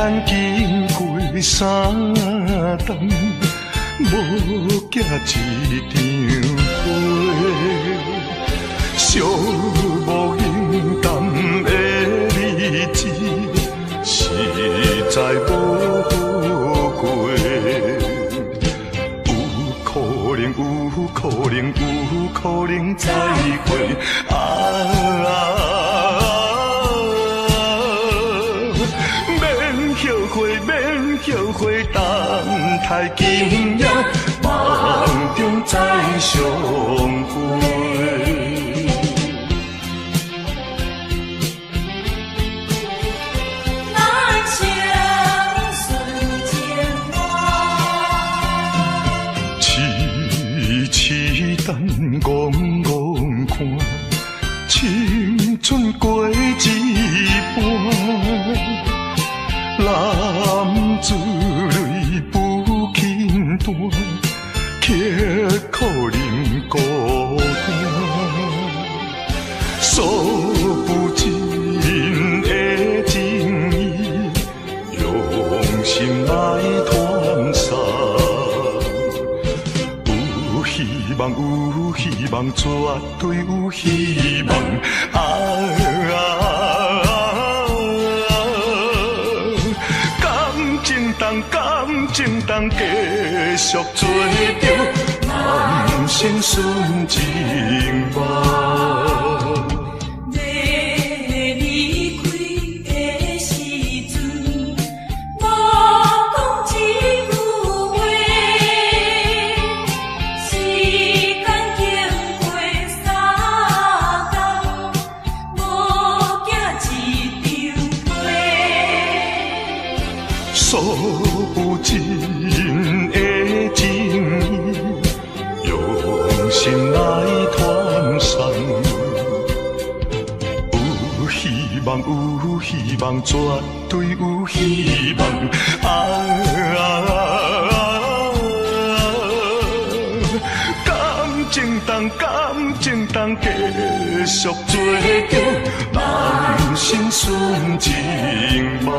间经过3冬，无寄一张花，寂无影淡的日子，实在无好过。有可能，有可能，有可能再会后悔，等待今夜梦中再相会。咱相顺情话，痴痴等怣怣看，青春过一半。男子泪不轻弹，却可能孤单。诉不尽的情意，用心来传送。有希望，有希望，绝对有希望。感情当继续做着人生顺情梦。你离开的时阵，无讲一句话，时间经过3冬，无寄一张花。诉不尽的情意，用心来传送。有希望，有希望，绝对有希望。感情当继续做着人生顺情梦。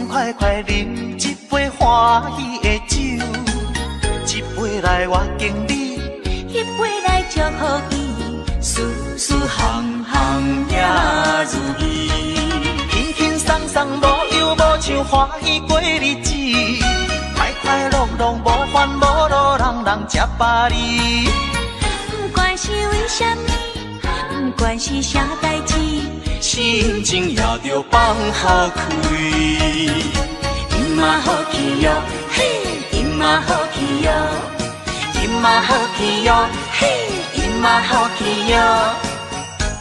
快快饮一杯欢喜的酒，一杯来我敬你，一杯来祝福伊，事事行行也如意。轻轻松松无忧无愁，欢喜过日子，快快乐乐无烦无恼，人人吃饱哩。不管是为什么，不管是啥代志，心情也着放好开。今嘛好气哟，嘿，今嘛好气哟，今嘛好气哟，嘿，今嘛好气哟。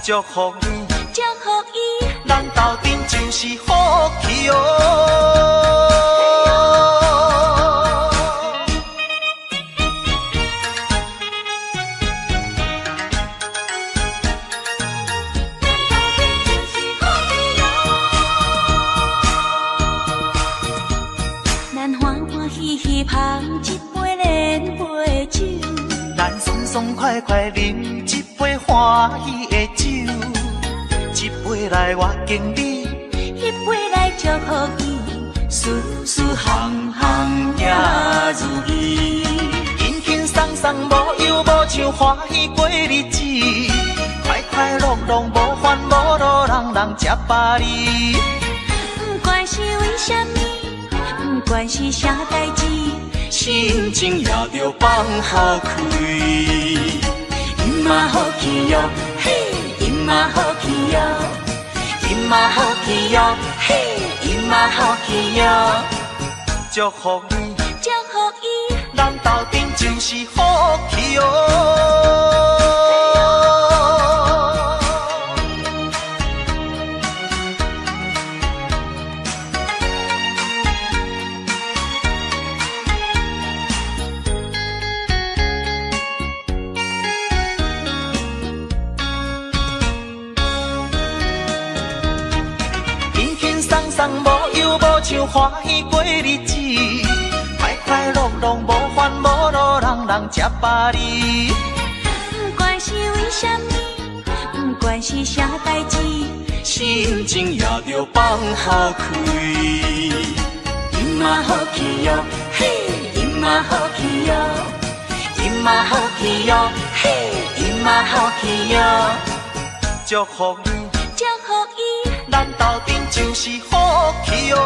祝福你，祝福伊，咱斗阵就是好气哦。捧一杯莲花酒，咱爽爽快快饮一杯欢喜的酒，一杯来我敬你，一杯来祝福伊，事事行行也如意。轻轻松松无忧无愁，欢喜过日子，快快乐乐无烦无恼，人人吃饱哩。不管是为什么，不管是啥代志，心情也着放好开。今嘛好气哟，嘿，今嘛好气哟，今嘛好气哟，嘿，今嘛嘛好去哟，祝福你，祝福伊，咱斗阵就是好去哦。无忧无愁，欢喜过日子，快快乐乐，无烦无恼，人人吃饱哩。不管是为什么，不管是啥代志，心情也着放好开。因嘛好去哟，嘿，因嘛好去哟，因嘛好去哟，嘿，因嘛好去哟，祝福你，祝福伊，咱斗阵就是好去哦。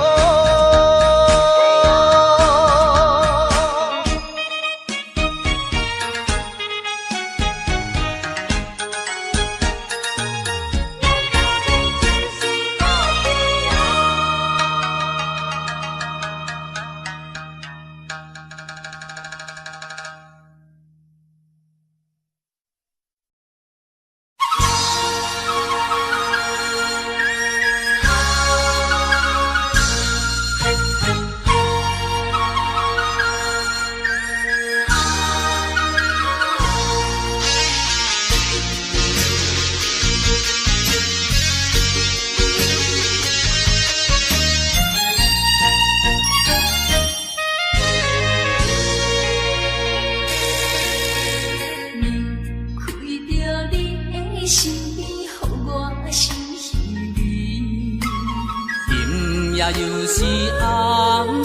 又是暗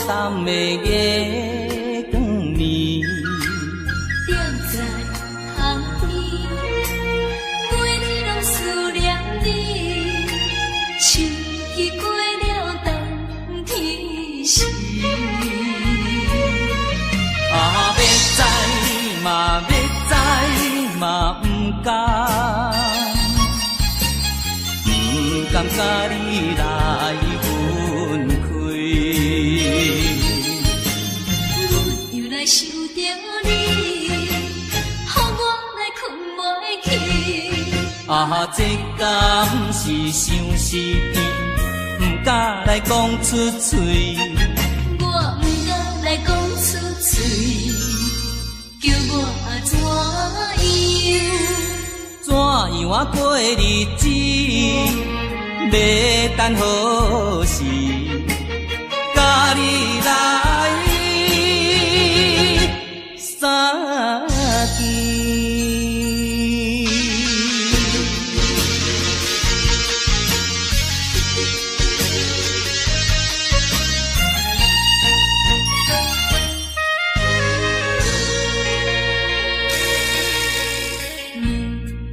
淡的月光暝，踮在巷边，每日拢思念你，秋季过了冬天时。要知嘛要知嘛不甘，不甘甲你来。想着你，予我来困袂去。这敢是伤失意，不敢来讲出嘴。我不敢来讲出嘴，叫我怎样过日子？要等何时？甲你来。三更，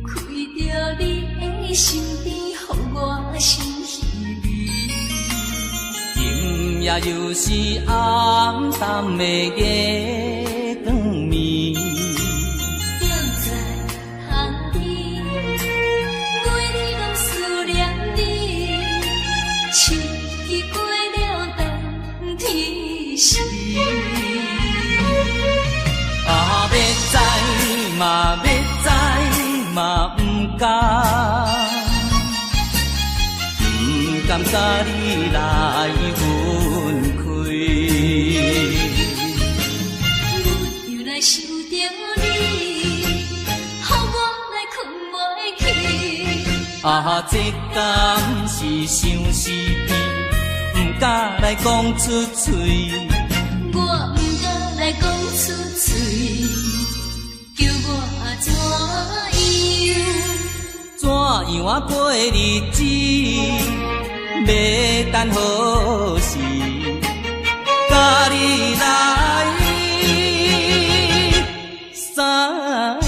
开着你的身边，予我心稀微。今夜又是暗淡的夜。嘛要知嘛不甘，不甘甲你来分开。阮又来想着你，予我来困袂去。这敢是伤失意，不敢来讲出嘴。我不敢来讲出嘴。叫我怎样过日子？要等何时？甲你来三更。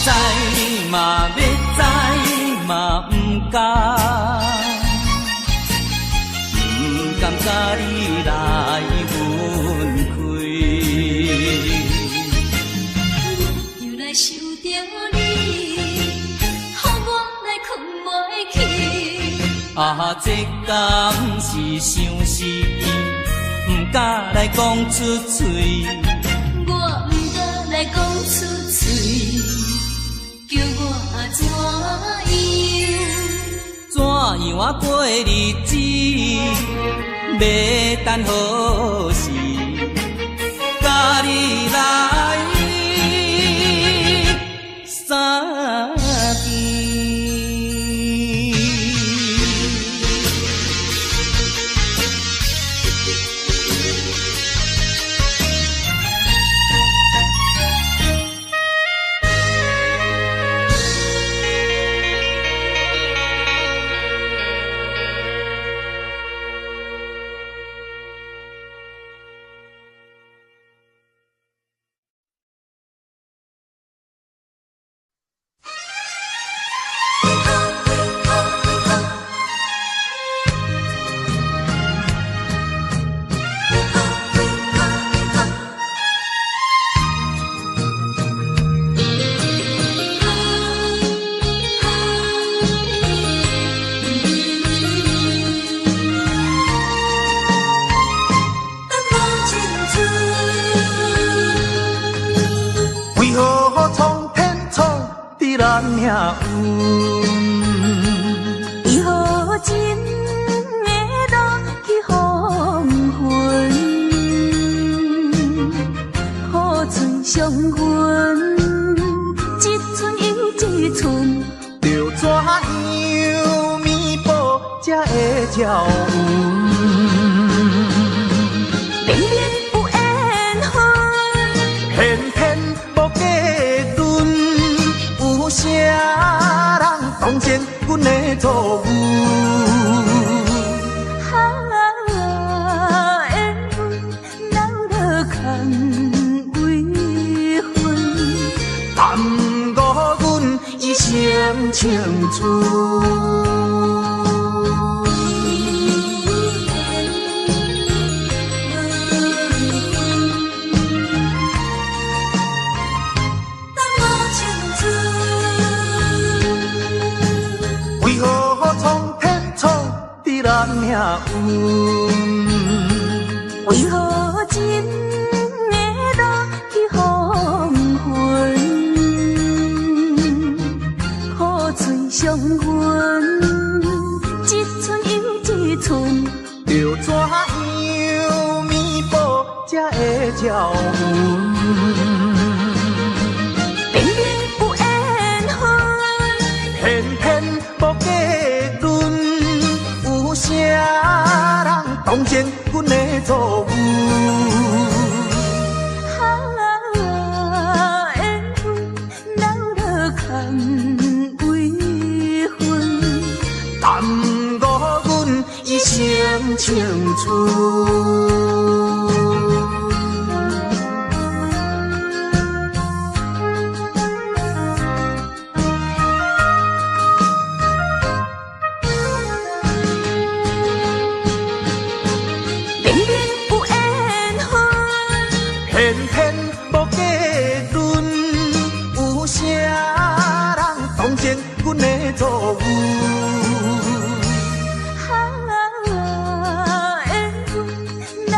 知嘛要知嘛不甘，啊，这敢是相思意，不敢来讲出嘴。我不敢来讲出嘴，叫我怎样啊过日子？要等何时？甲你来相见。命运，为何情会落去黄昏？好船相分，一寸又一寸，着怎样弥补才会照运？明明有缘分，偏偏无结论，有啥人当前阮的错误？缘分闹落空为分，耽误阮一生青春。咱命运，为何情会落去黄昏？好嘴相分，一寸又一寸，着怎样弥补才会照运？明明有缘分，偏偏无结论。有啥人当前阮的错误？缘分闹落空为分，耽误阮一生青春。偏偏无结论，有啥人当前阮的错误？缘分闹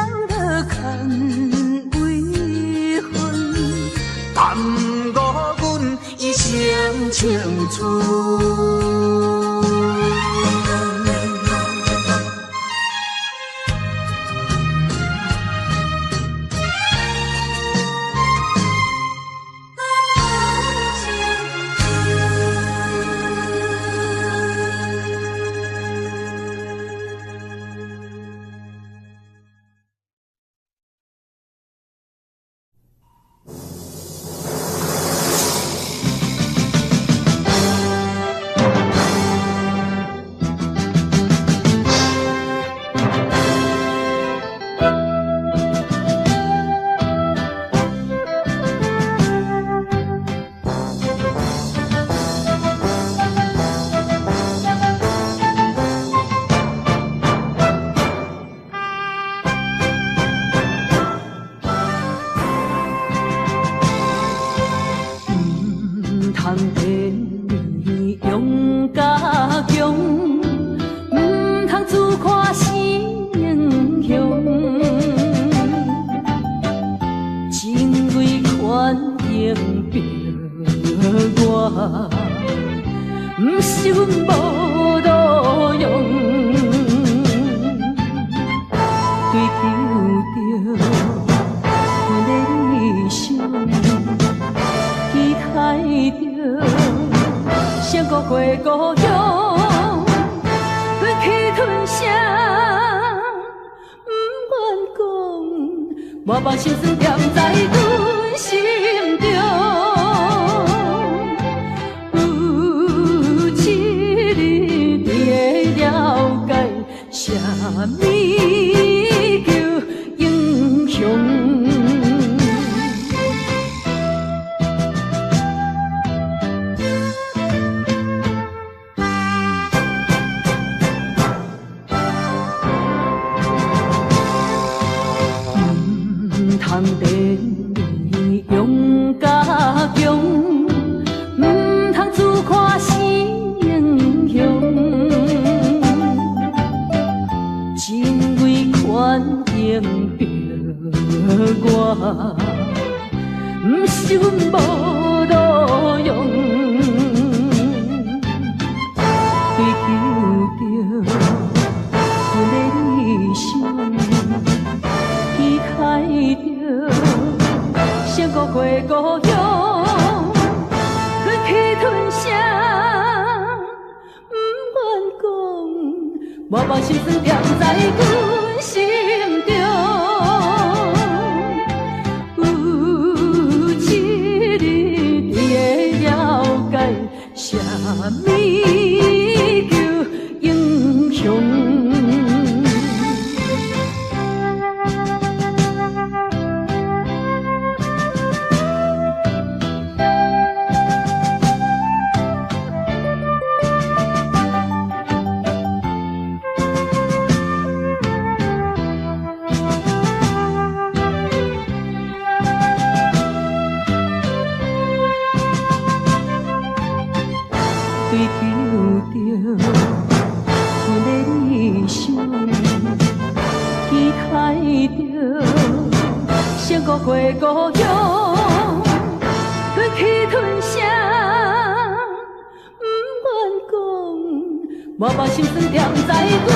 故乡，忍气吞声，不愿讲，我把心酸踮在阮心中。有一日你会了解，啥物叫英雄。通地用甲强，唔通自看是英雄。真为权应着我，唔想无路用，追求着阮的理想。离开着成孤过故乡，忍气吞声，不愿讲，我把心酸踮在阮心中。有一日你会了解，啥物叫英雄。追求着阮的理想，离开着成孤过故乡，忍气吞声，不愿讲，我把心酸踮在阮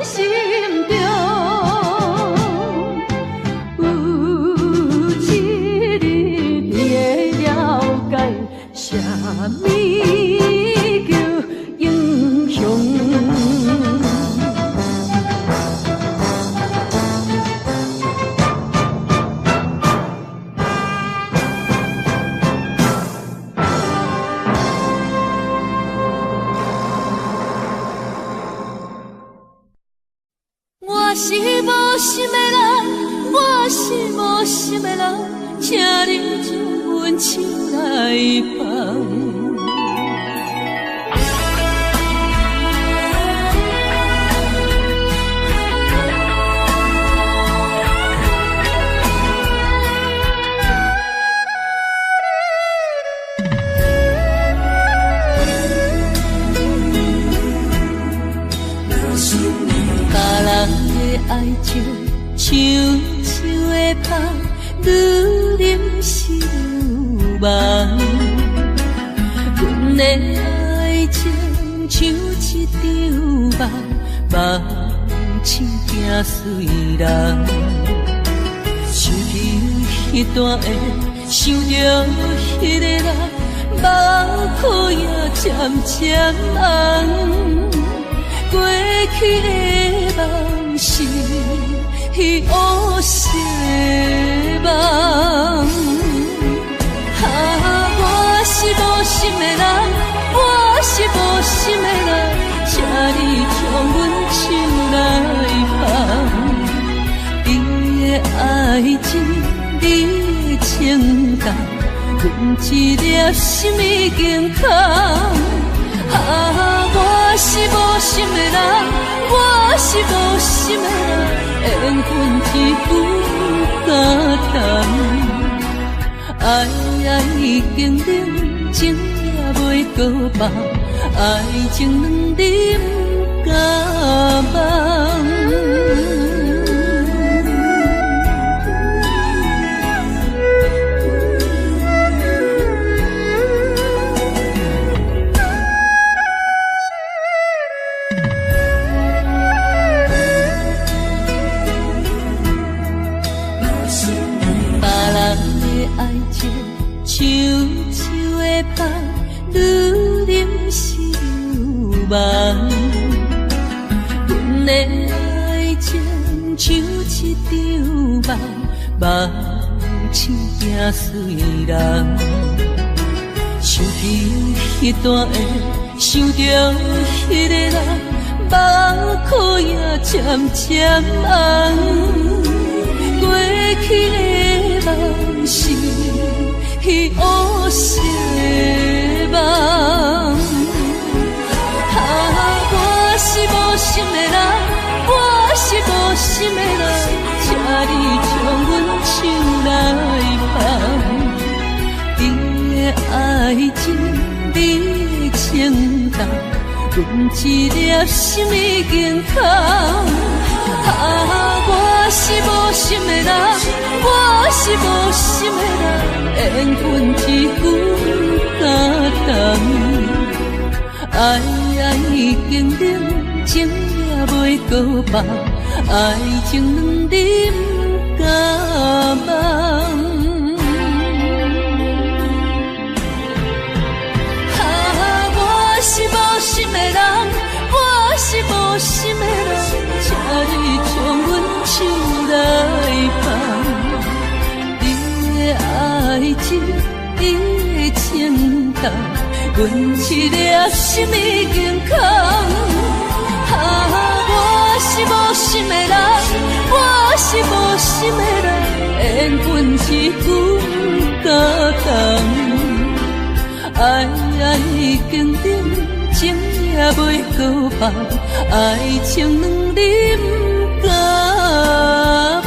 心中。有一日你会了解，啥物叫英雄。我是无心的人，我是无心的人，请你将阮手来放。别人的爱情像树的香，愈啉是愈梦。阮的爱情像一场梦，梦醒惊随人。想起迄段的，想着迄个人，目眶也渐渐红。过去的梦是乌色的梦，我是无心的人，我是无心的人，请你将阮手来放。你的爱情，你的情感，阮一粒心已经空。我是无心的人，我是无心的人，缘分只不敢谈。爱已经冷，情也袂搁放，爱情两滴不敢忘。像树的香，愈啉是愈梦。阮的爱情像一场梦，梦醒惊碎人。想起迄段的，想着迄个人，目眶也渐渐红。过去的梦是迄乌色的梦。我是无心的人，我是无心的人，请你将阮手来放。你的爱情，你的情重，阮一粒心已经空。我是无心的人，我是无心的人，缘分一句感动。爱已经冷，情也袂搁放，爱情两点甲梦。我是无心的人，我是无心的人，请你将阮手来放。你的爱情，你的情重，阮一粒心已经空。我是无心的人，我是无心的人，缘分一句感动。爱已经冷，情也袂搁放，爱情两点甲梦。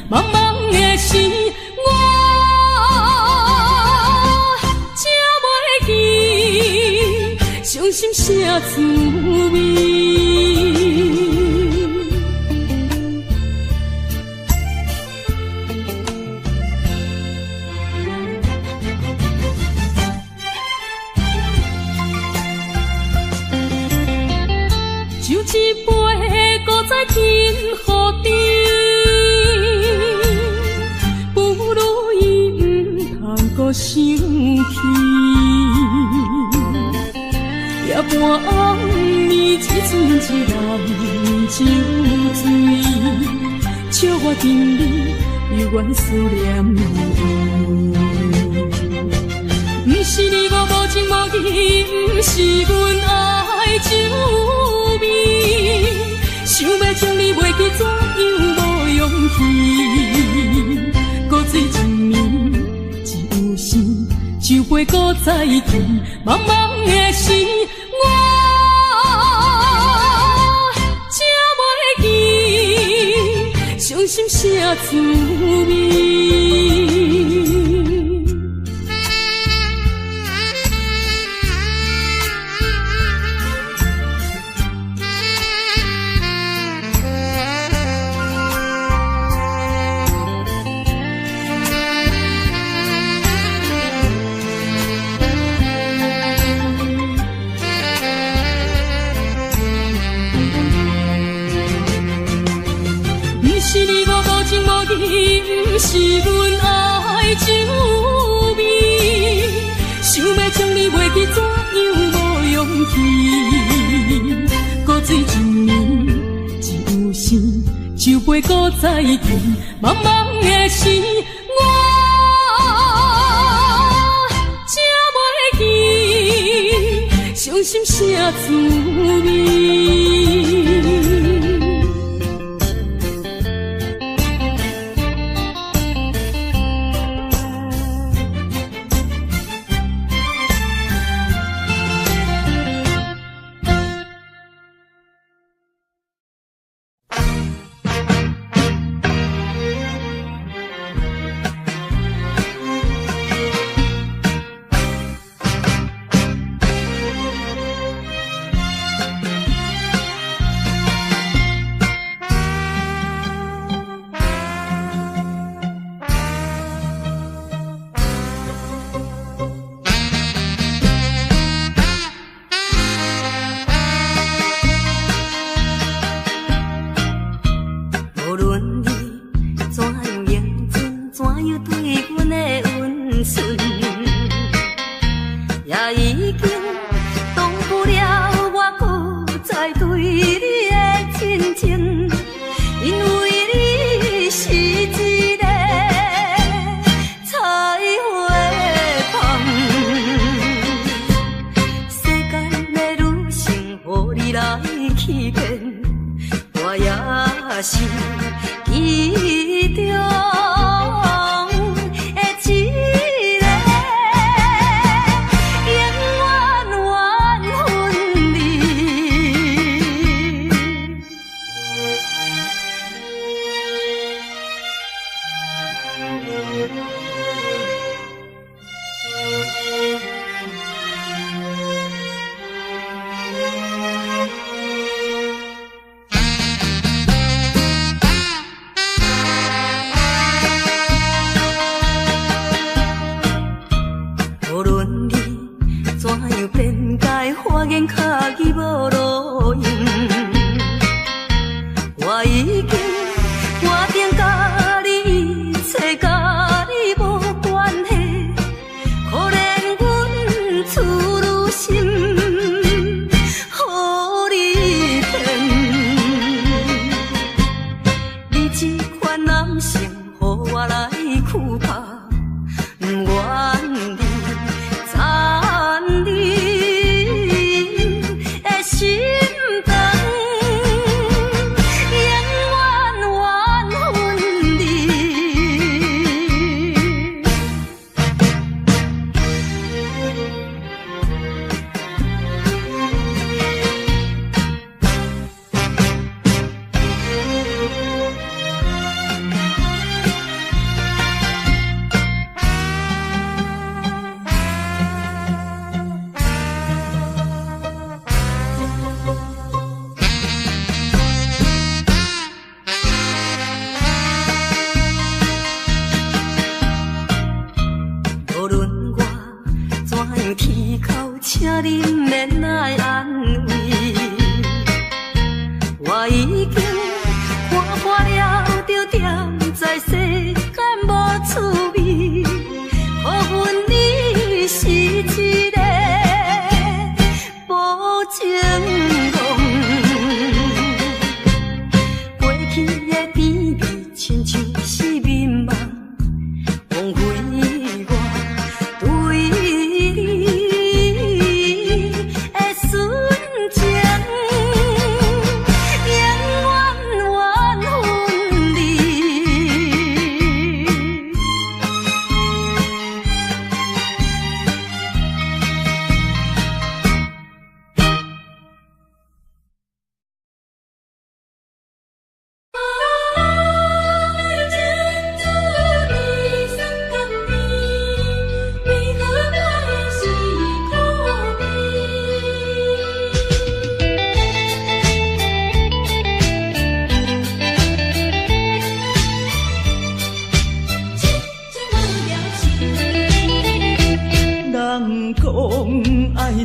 茫茫的时，我才袂记伤心啥滋味。就一杯搁再天雨滴。想起，也半暗暝一阵一人酒醉，笑我甜蜜幽怨思念。不是你我无情无义，不是阮爱酒味，想要将你袂记，怎样无勇气？搁醉一暝。酒杯搁再见，茫茫的时，我才袂记伤心啥滋味。是阮爱酒味，想要将你袂记，怎样无勇气？古水一暝，一有时，酒杯搁再见，茫茫的时，我才袂记，伤心啥滋味？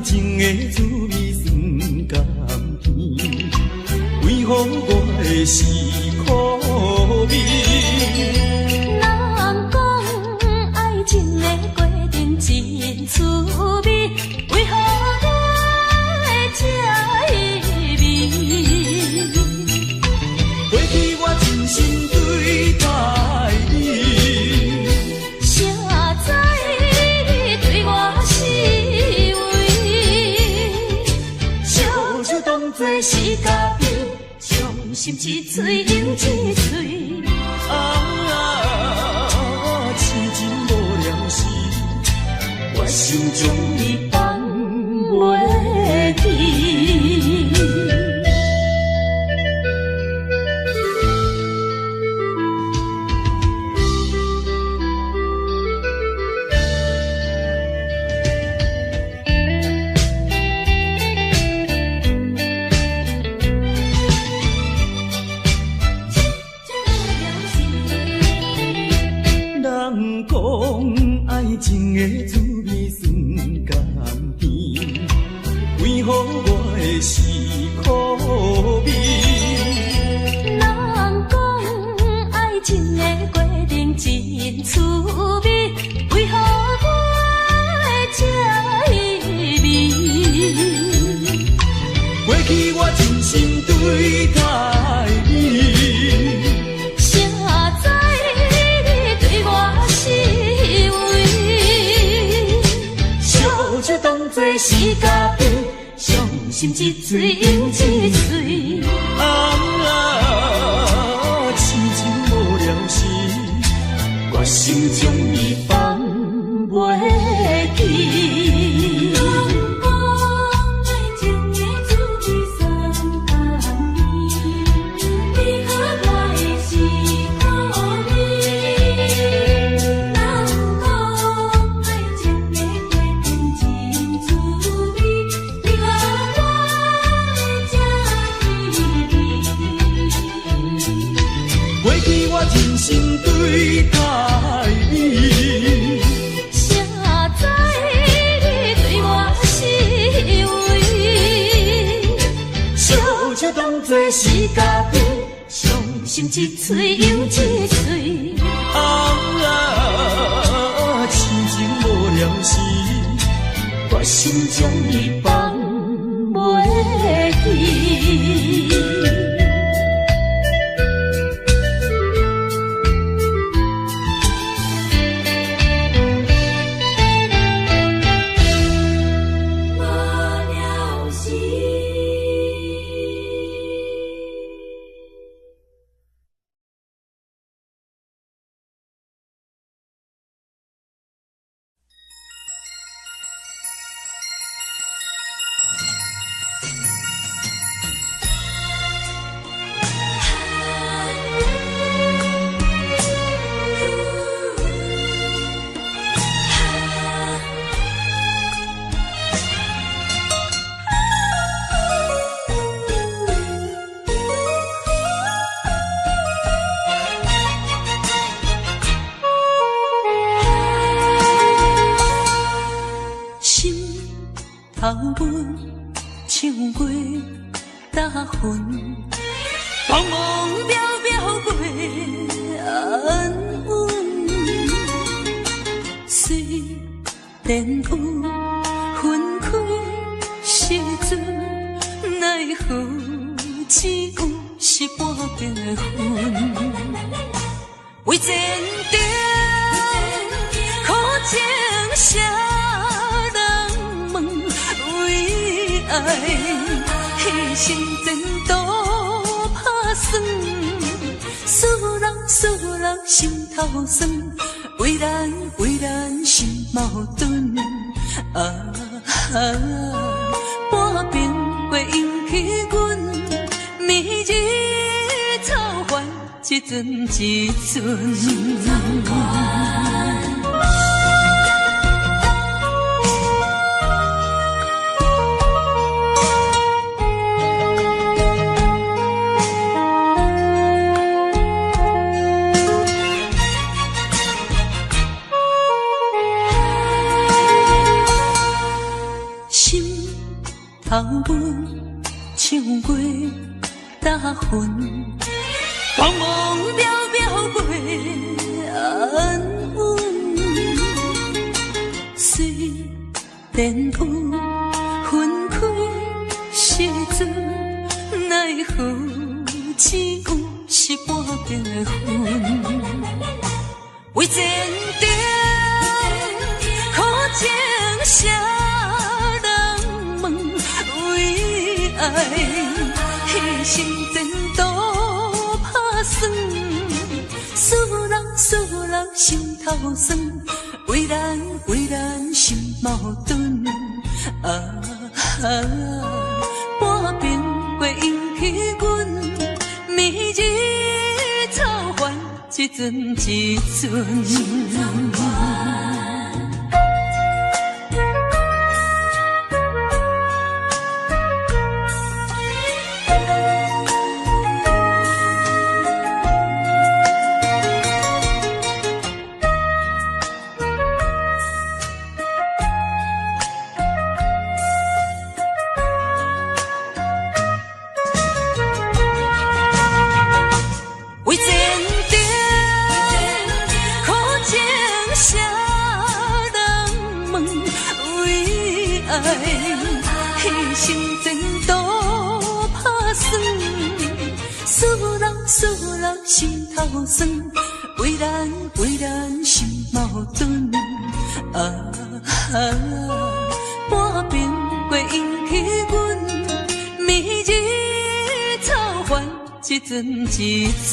情的滋味酸甘甜，为何我的是苦味？作是嘉宾，伤心一嘴饮一嘴。痴情无了时，我心中你放袂记。人讲爱情的滋味酸甘甜，为何我的是苦味？人讲爱情的过程真趣味，为何我会这意味？过去我真心对待你。是嘉宾，伤心一嘴饮一嘴。痴情无了时，我心中你放袂记。真心对待你，谁知你对我是为？小姐当作是嘉宾，伤心一嘴饮一嘴。痴情无了时，我心中你放袂记。头阮唱过大云，茫茫渺渺过安稳。虽然有分开时阵，奈何只有是半边的云。为前程苦情谁人问？为爱牺牲前途打算，使人心头酸。为咱心矛盾，半边过引起阮暝日操烦一阵一阵。头阮唱过大云，茫茫渺渺过安稳。虽然有分开时阵，奈何只有是半边的云。为前程苦情谁？爱，彼生前多打算，思人心头酸，为咱心矛盾。半边过引起阮暝日操烦，一阵一阵。彼生前多打算，思人心头酸，为咱心矛盾。半边过引起阮暝日操烦，一阵一阵。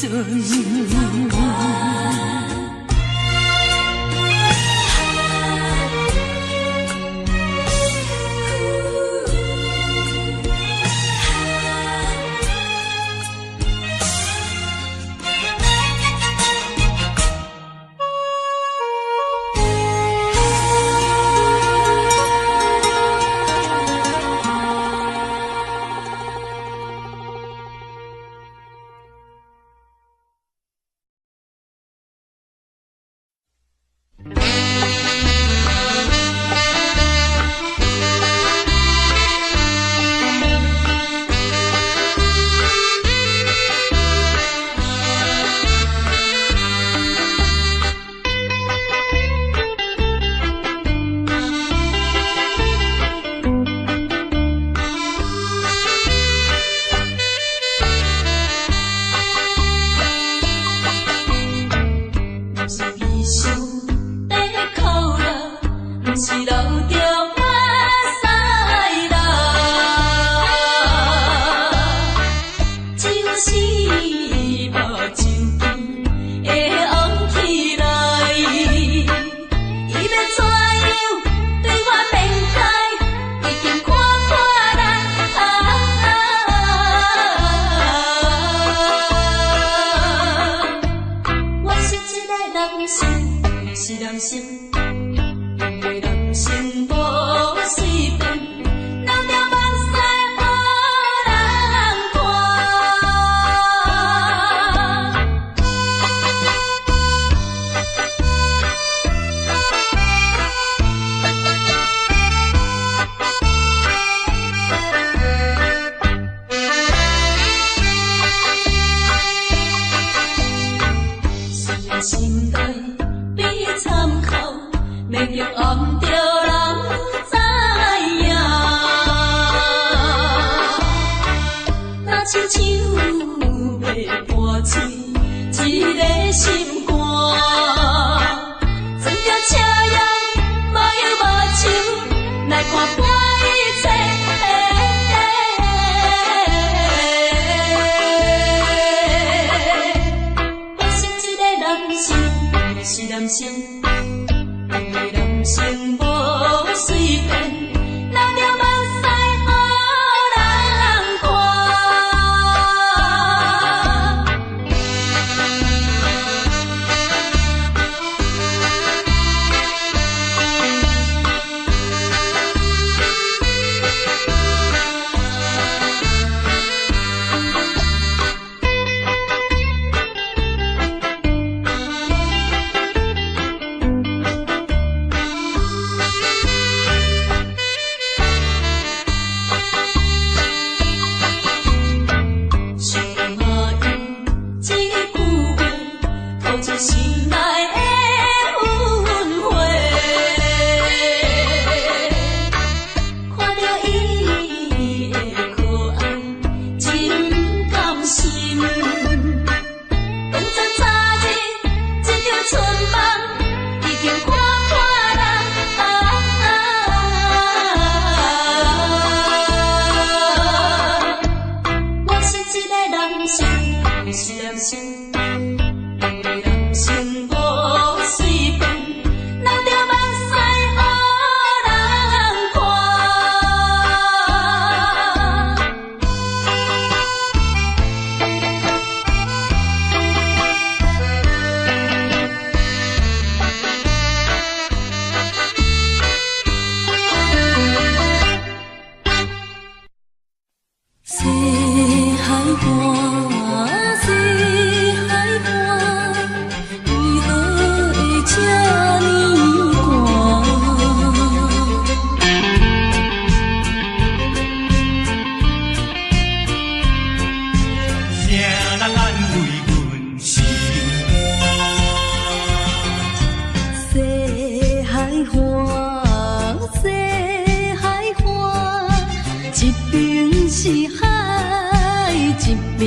一边是海，一边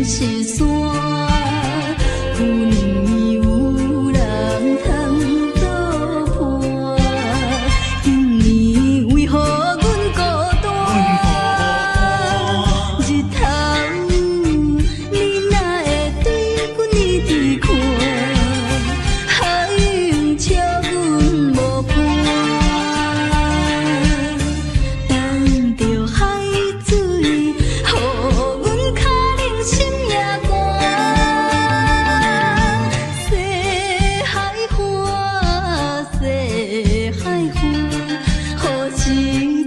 是山，阮有人通作伴。今年为何阮孤单？日头你哪会对阮呢伫看？海涌笑阮无伴。等着海水，予阮脚冷心也寒。西海花，西海花，何时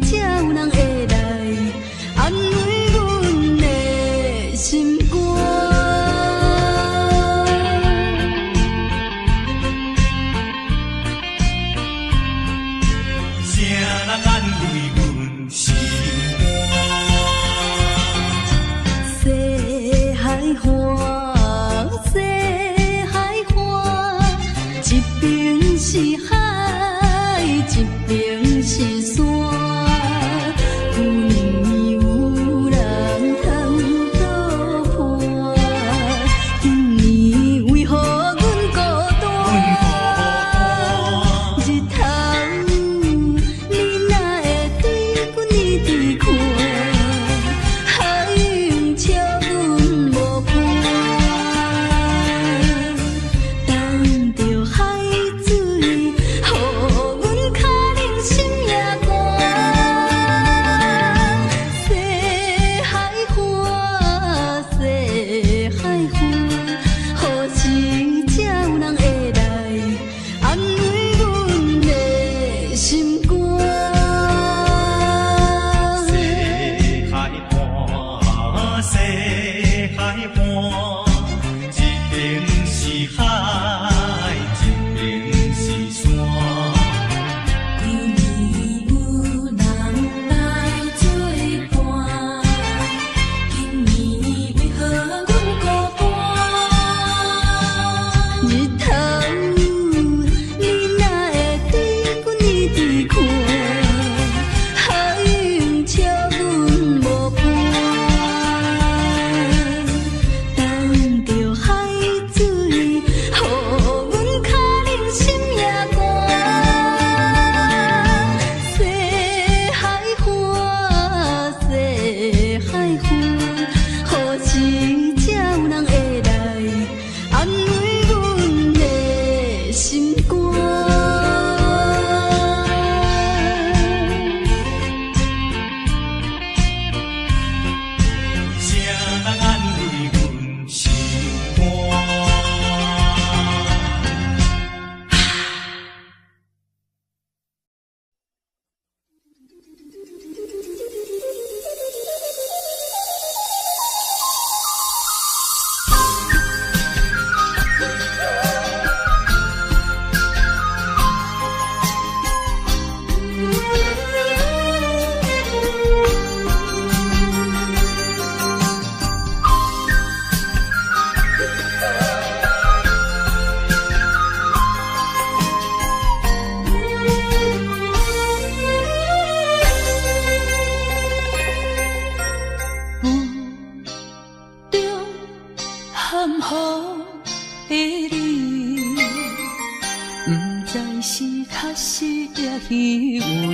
才有人会来安慰阮的心肝？谁人安慰阮心西海花，西海花，一边是海，一边是山，阮有人通作伴。今年为何阮孤单？日头你哪会对阮呢伫看？海涌笑阮无伴。等着海水，予阮脚冷心也寒。西海花，西海花，何时才有人会来安慰阮的心肝？西海畔，西海畔，一边是海，一边是山。今年有人来作伴，今年为何阮孤单？日头你哪会对阮呢伫看？海涌笑阮无伴。等着海水，予阮脚冷心也寒。西海花，西海花，何时才有人会来安慰阮的心肝？谁人安慰阮心肝？含雨的你，不知是确实也虚伪。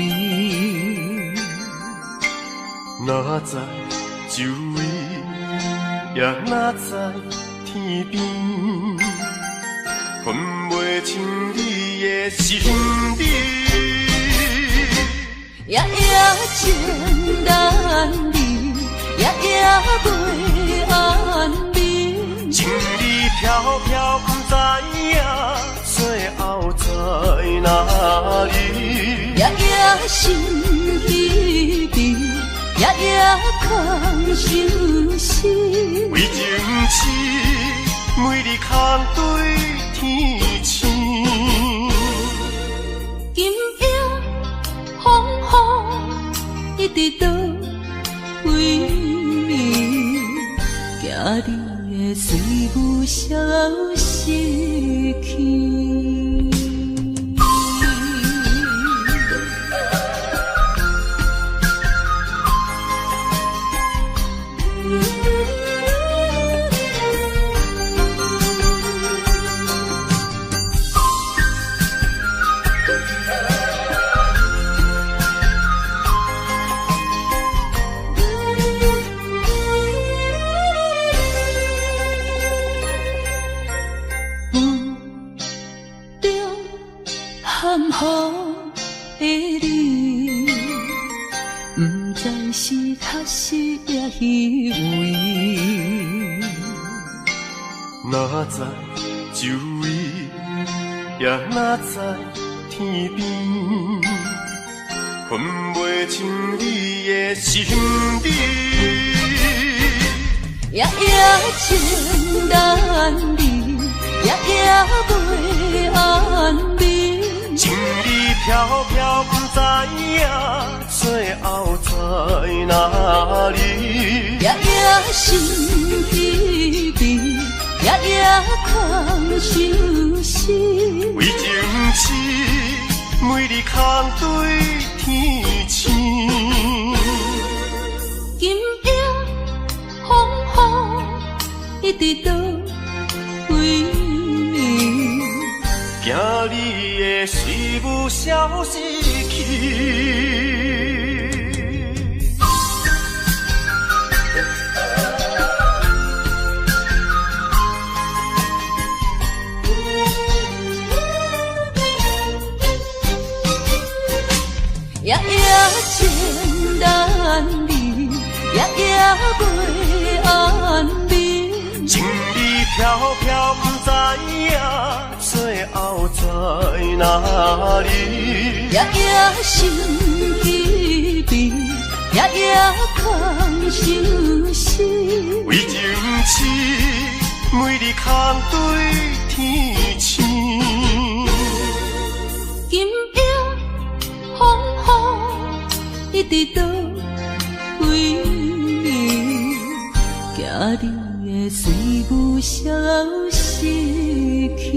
哪知周围，也哪知天边，分袂清你的心理。夜夜情难离，夜夜袂安眠。情意飘飘，不知影最后在哪里。夜夜心稀微，夜夜空相思。为情痴，每日空对天星。今夜风雨一直倒位，惊你的随无消息去。是确实也虚伪。哪知周围，也哪知天边，分袂清你的心理。夜夜情难离，夜夜袂安眠。情意飘飘，不知影最后在哪里。夜夜心稀微，夜夜空相思。为情痴，每日空对天星。今夜风雨一直到为你，惊你的随无消失去。夜夜情难离，夜夜袂安眠。情意飘飘，不知影最后在哪里。夜夜心稀微，夜夜空相思。为情痴，每日空对天星。今夜风雨一直到为你，惊你的随无消失去。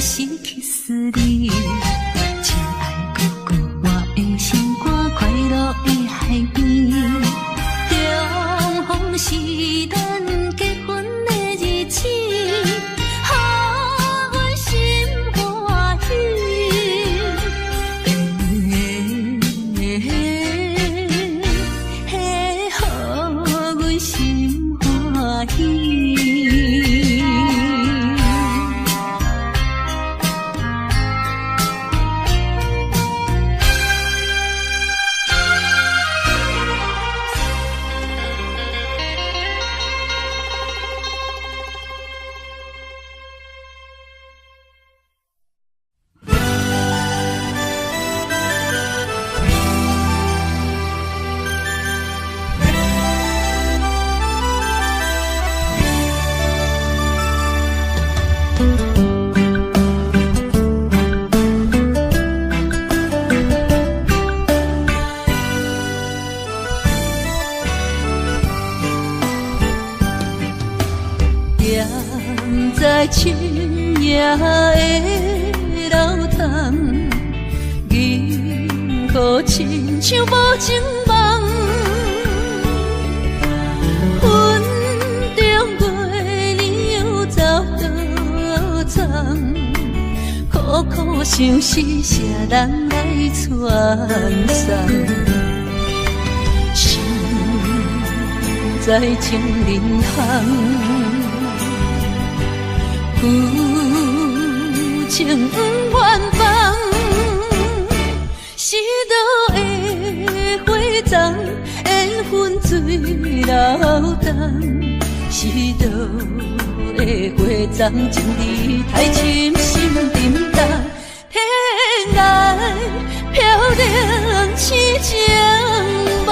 失去思你。亲爱哥哥，我的心肝快乐的海边，重逢是咱结婚的日子，予阮心欢喜。予阮心欢喜。在深夜的楼堂，银河亲像无情梦，云中月亮又走倒藏，苦苦相思谁人来传送？心在情人行。旧情不愿放，是倒的花丛，缘分水流动，是倒的花丛，情义太深，心沉重，天涯飘零痴情梦。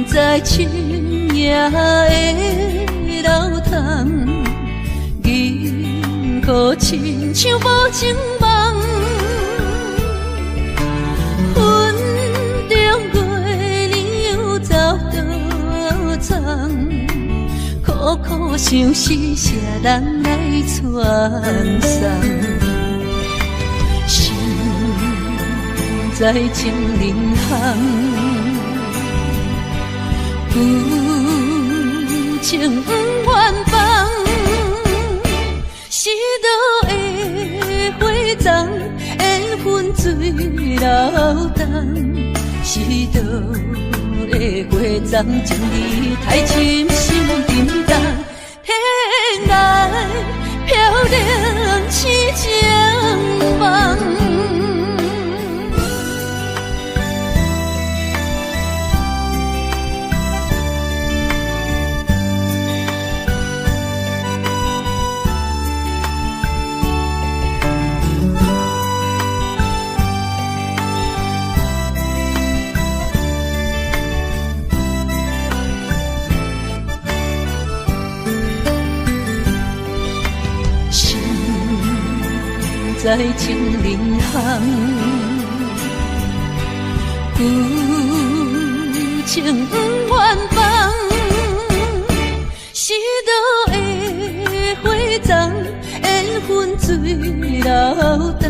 在深夜的楼堂，银河亲像无情梦，云中月亮又走倒藏，苦苦相思谁人来传送？心在情人行。旧情不愿放，是倒的花丛，缘分水流动，是倒的花丛，情义太深，心沉重，天涯飘零痴情梦。在情人行，旧情不愿放，是倒的花丛，缘分水流动，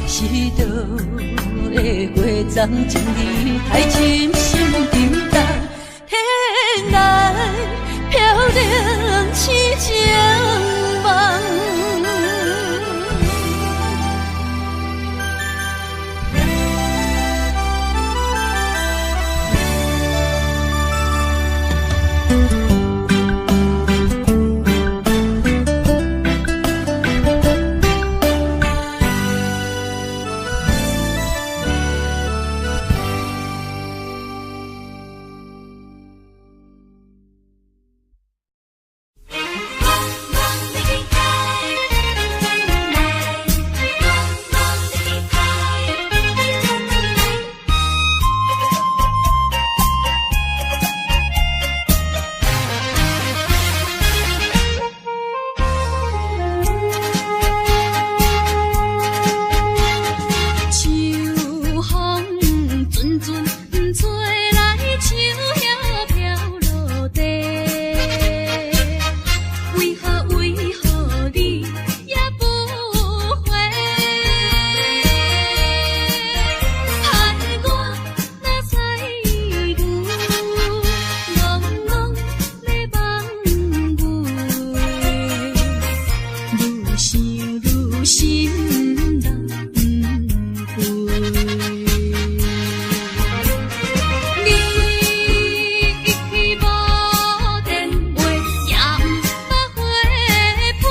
是倒的花丛，情义太深，心沉重，天涯飘零痴情梦。心人归。你一去无电话，也不捌回批，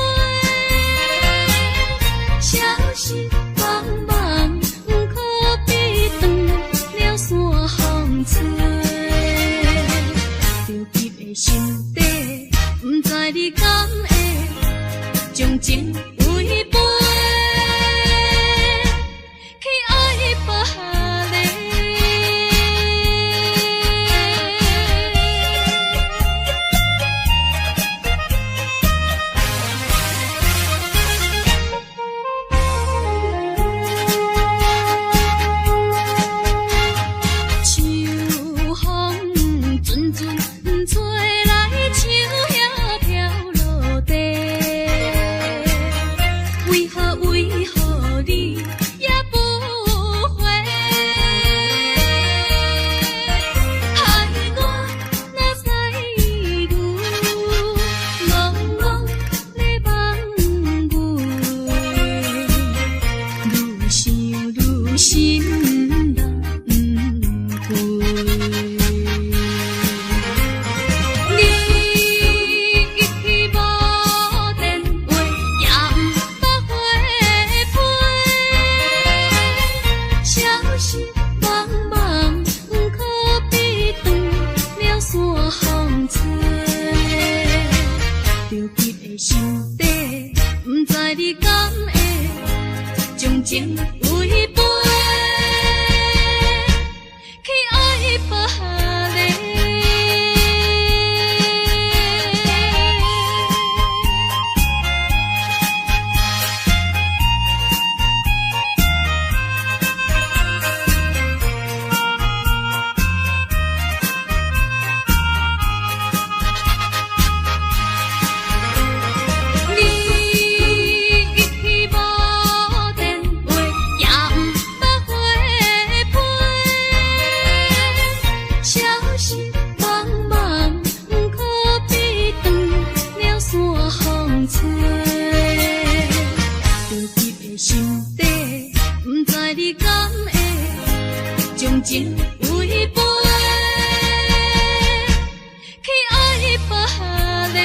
消息茫茫，可比断了山风吹。着急的心底，不知你敢会将情违背，去爱别人。秋风阵阵吹来，树叶飘落地。为何你也不回？害我哪知牛戆戆咧望月，愈想愈心人归。你一去无电话，也不捌回批，消息茫茫，可比断了山风吹。着急的心底，不知你敢会将情违背，去爱别人。你一去无电话，也不捌回批，消息茫茫，可比断了山风吹。着急的心底，不知你敢会将情违背，去爱别人。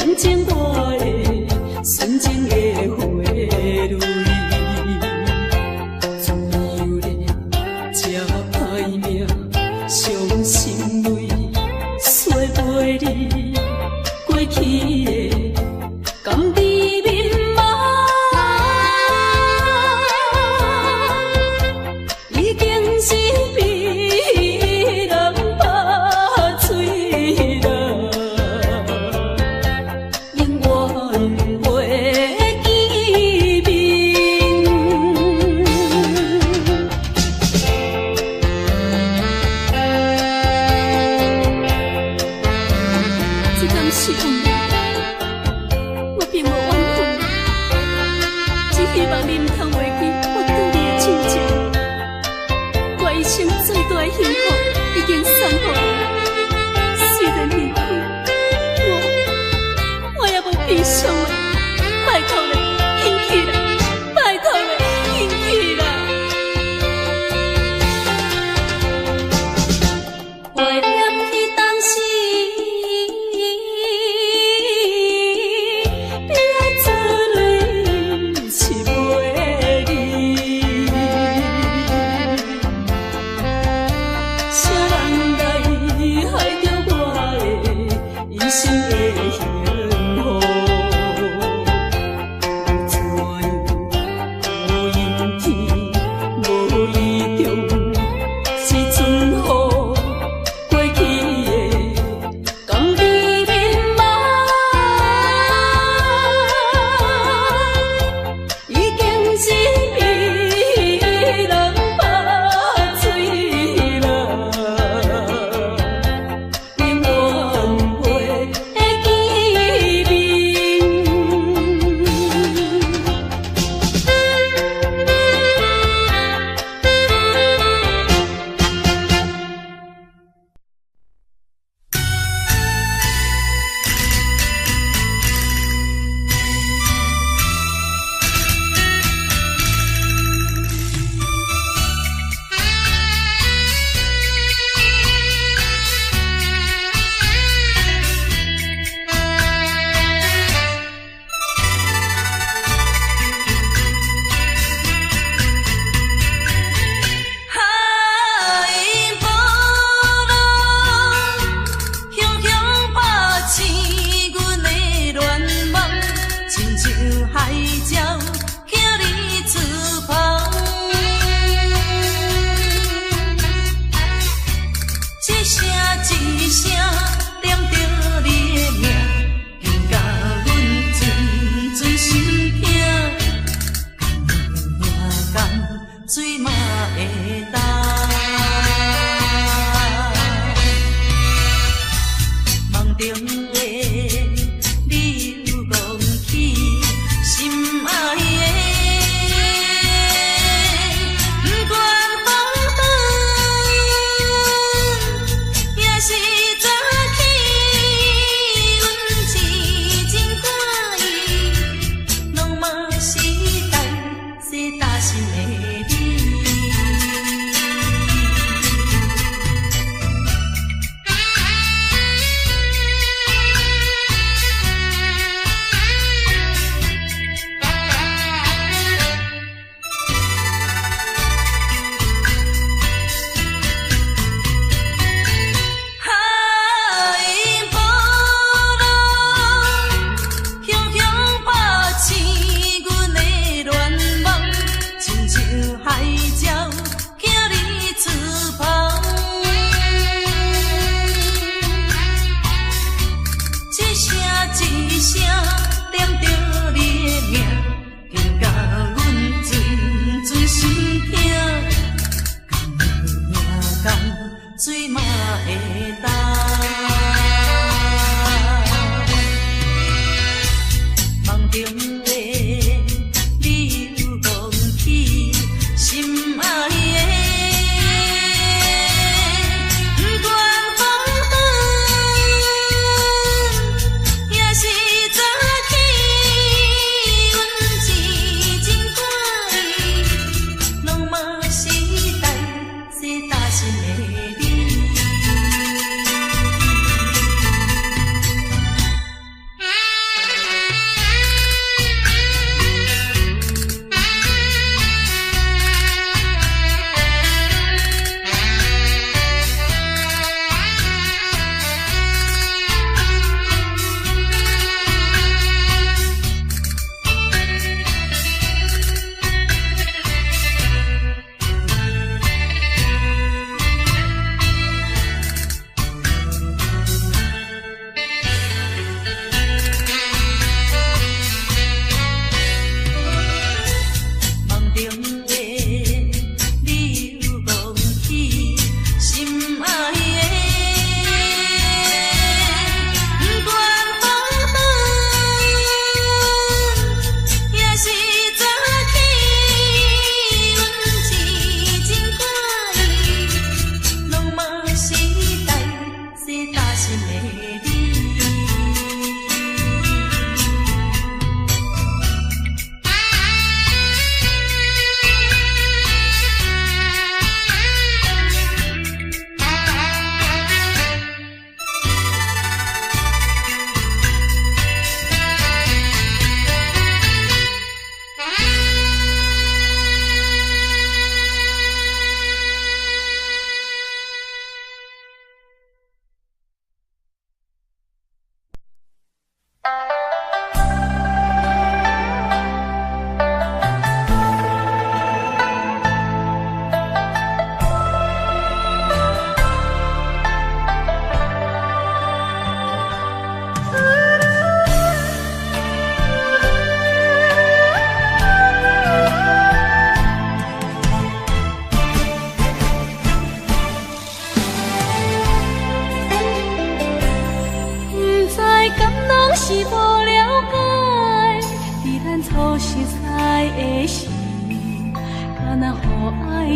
变成我的纯情的花蕊。自由的这歹命，伤心泪洗袂离过去的甘甜蜜码，已经是被人拍碎了，永远袂见面。这敢是运命？我并无怨恨，只希望你毋通忘记我对你的亲情。我一生最大的幸福已经送予你，虽然离开，我也无悲伤的。拜托你，兴起来！拜托你，兴起来！怀念起当时。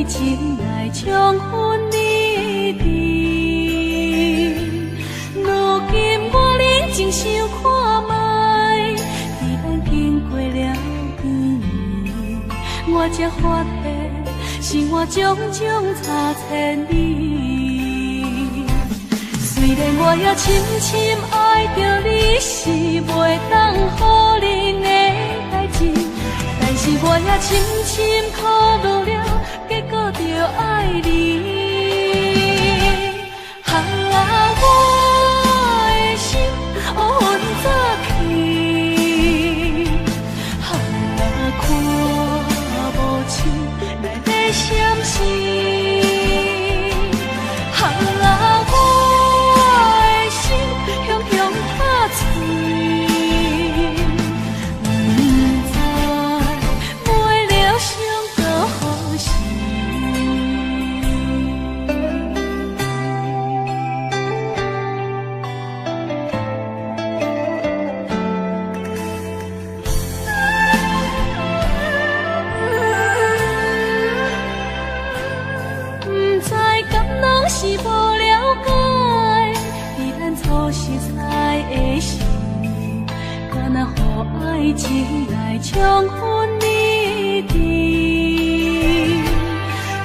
爱情来冲昏你的。如今我认真想看卖，在咱经过了几年，我才发现生活种种差千里。虽然我也深深爱着你，是袂当予人的代志，但是我也深深考虑了，结果着爱你。我的心乌云早起，看无像来在闪烁。是无了解，在咱初识在的时，敢若予爱情来冲昏你的。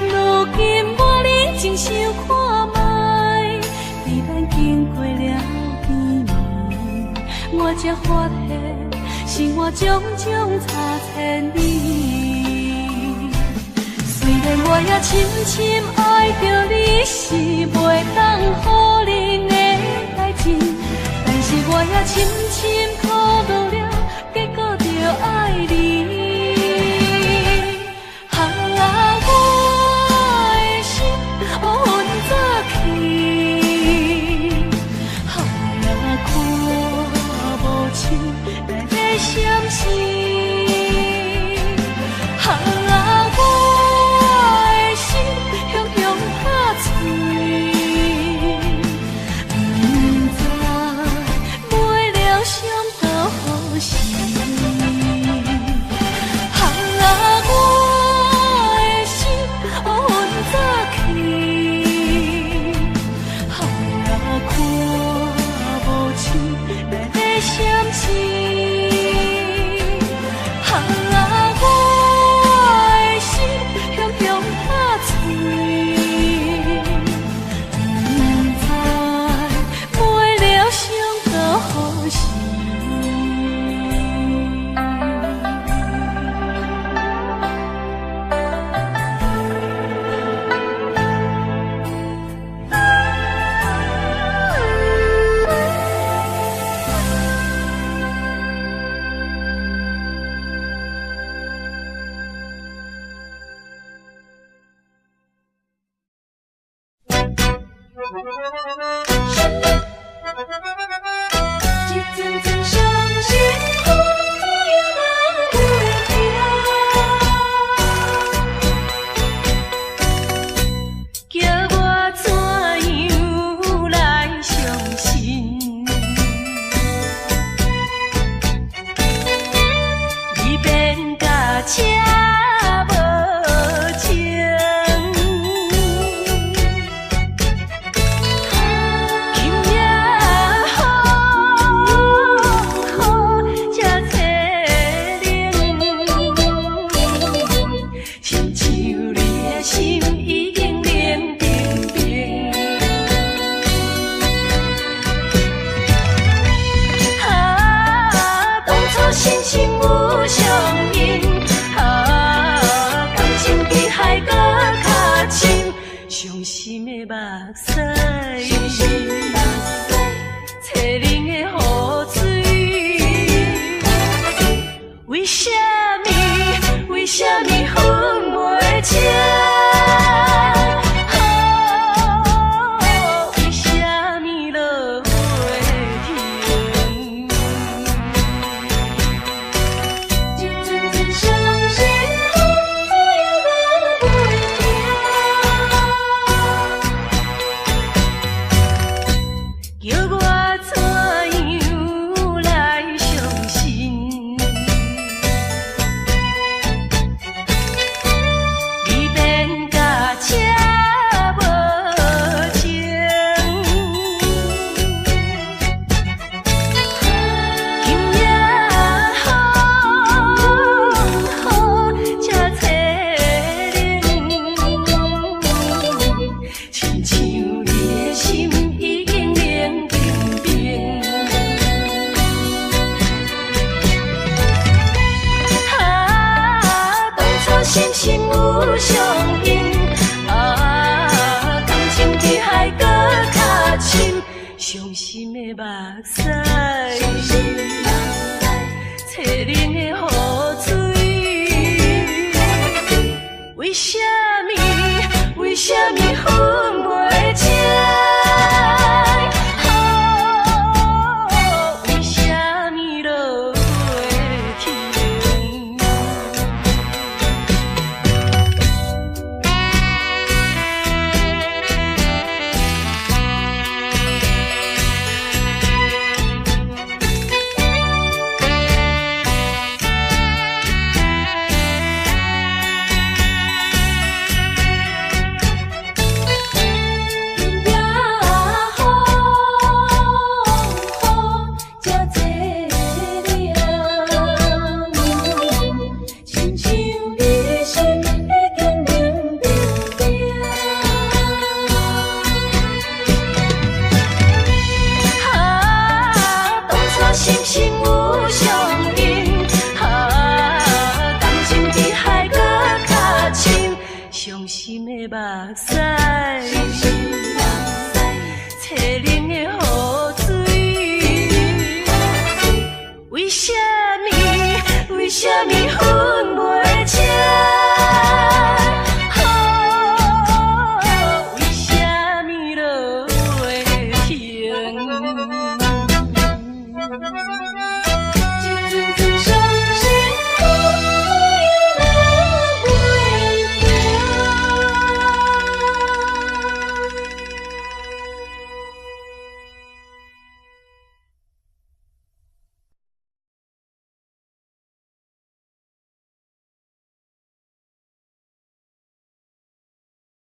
如今我认真想看卖，在咱经过了几年，我才发现生活种种差千里。虽然我也深深爱着你，是袂当予人的代志，但是我也深深考虑了，结果着爱你。我的心乌云早起，看无像来在闪烁。心心有相印，啊，感情比海搁较深，伤心的目屎，摕恁的雨水，为什么？为什么分袂清？为什么落袂停？心心有相印，啊，感情比海搁较深，伤心的目屎，摕恁的雨水，为什么？为什么？